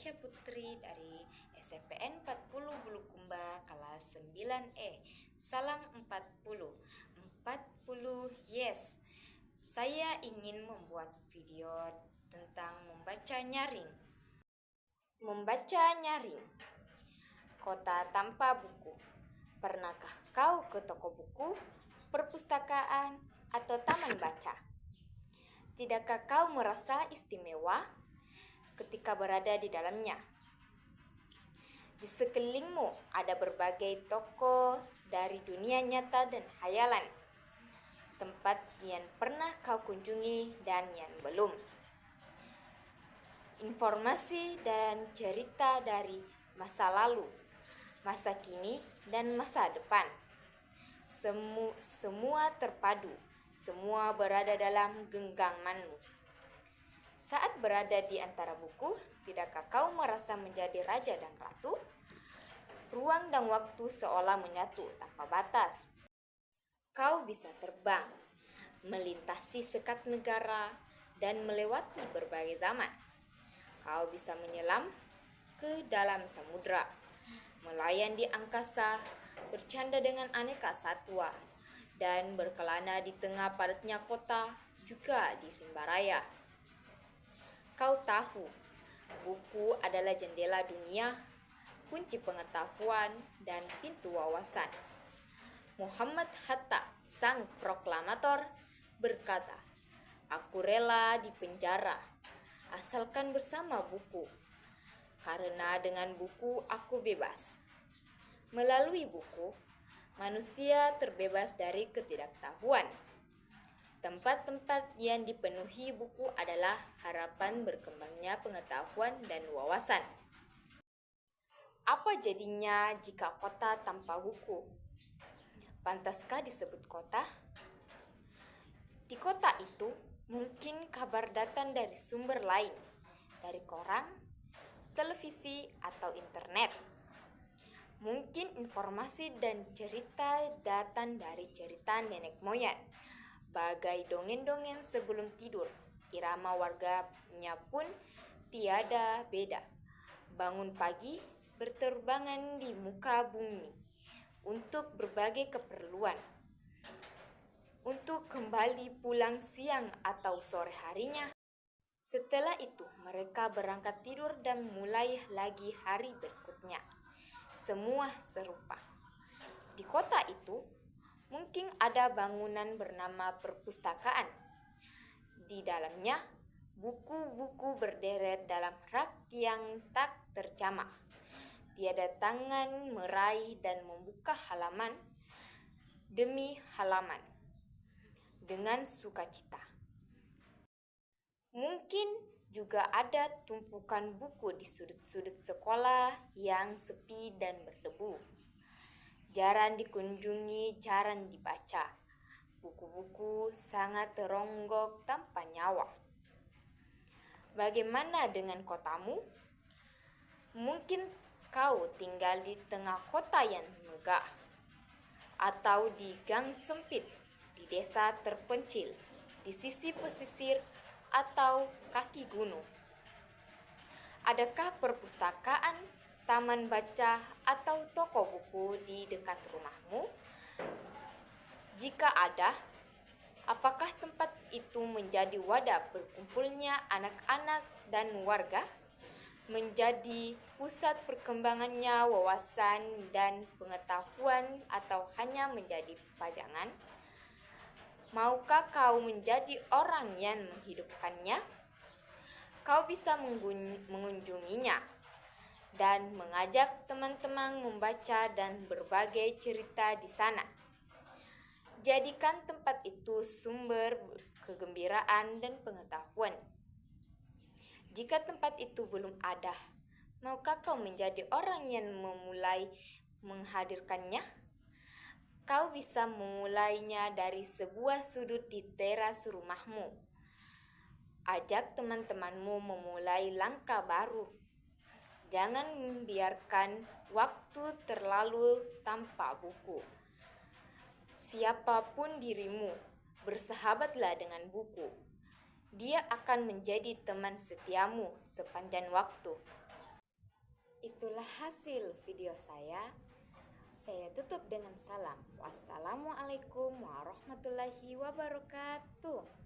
Tasya Putri dari SMPN 40 Bulukumba kelas 9E. Salam 40. 40 yes. Saya ingin membuat video tentang membaca nyaring. Membaca nyaring. Kota tanpa buku. Pernahkah kau ke toko buku, perpustakaan, atau taman baca? Tidakkah kau merasa istimewa ketika berada di dalamnya? Di sekelilingmu ada berbagai toko dari dunia nyata dan khayalan, tempat yang pernah kau kunjungi dan yang belum. Informasi dan cerita dari masa lalu, masa kini, dan masa depan. Semua terpadu, semua berada dalam genggamanmu. Saat berada di antara buku, tidakkah kau merasa menjadi raja dan ratu? Ruang dan waktu seolah menyatu tanpa batas. Kau bisa terbang, melintasi sekat negara, dan melewati berbagai zaman. Kau bisa menyelam ke dalam samudra, melayang di angkasa, bercanda dengan aneka satwa, dan berkelana di tengah padatnya kota, juga di rimba raya. Kau tahu, buku adalah jendela dunia, kunci pengetahuan, dan pintu wawasan. Muhammad Hatta, sang proklamator, berkata, "Aku rela di penjara, asalkan bersama buku, karena dengan buku aku bebas." Melalui buku, manusia terbebas dari ketidaktahuan. Tempat-tempat yang dipenuhi buku adalah harapan berkembangnya pengetahuan dan wawasan. Apa jadinya jika kota tanpa buku? Pantaskah disebut kota? Di kota itu, mungkin kabar datang dari sumber lain, dari koran, televisi, atau internet. Mungkin informasi dan cerita datang dari cerita nenek moyang, bagai dongeng-dongeng sebelum tidur. Irama warganya pun tiada beda. Bangun pagi, berterbangan di muka bumi untuk berbagai keperluan. Untuk kembali pulang siang atau sore harinya. Setelah itu, mereka berangkat tidur dan mulai lagi hari berikutnya. Semua serupa. Di kota itu, mungkin ada bangunan bernama perpustakaan. Di dalamnya, buku-buku berderet dalam rak yang tak terjamah. Tiada tangan meraih dan membuka halaman demi halaman dengan sukacita. Mungkin juga ada tumpukan buku di sudut-sudut sekolah yang sepi dan berdebu. Jarang dikunjungi, jarang dibaca. Buku-buku sangat teronggok tanpa nyawa. Bagaimana dengan kotamu? Mungkin kau tinggal di tengah kota yang megah, atau di gang sempit, di desa terpencil, di sisi pesisir, atau kaki gunung. Adakah perpustakaan, taman baca, atau toko buku di dekat rumahmu? Jika ada, apakah tempat itu menjadi wadah berkumpulnya anak-anak dan warga? Menjadi pusat perkembangannya wawasan dan pengetahuan, atau hanya menjadi pajangan? Maukah kau menjadi orang yang menghidupkannya? Kau bisa mengunjunginya dan mengajak teman-teman membaca dan berbagai cerita di sana. Jadikan tempat itu sumber kegembiraan dan pengetahuan. Jika tempat itu belum ada, maukah kau menjadi orang yang memulai menghadirkannya? Kau bisa memulainya dari sebuah sudut di teras rumahmu. Ajak teman-temanmu memulai langkah baru. Jangan membiarkan waktu terlalu tanpa buku. Siapapun dirimu, bersahabatlah dengan buku. Dia akan menjadi teman setiamu sepanjang waktu. Itulah hasil video saya. Saya tutup dengan salam. Wassalamualaikum warahmatullahi wabarakatuh.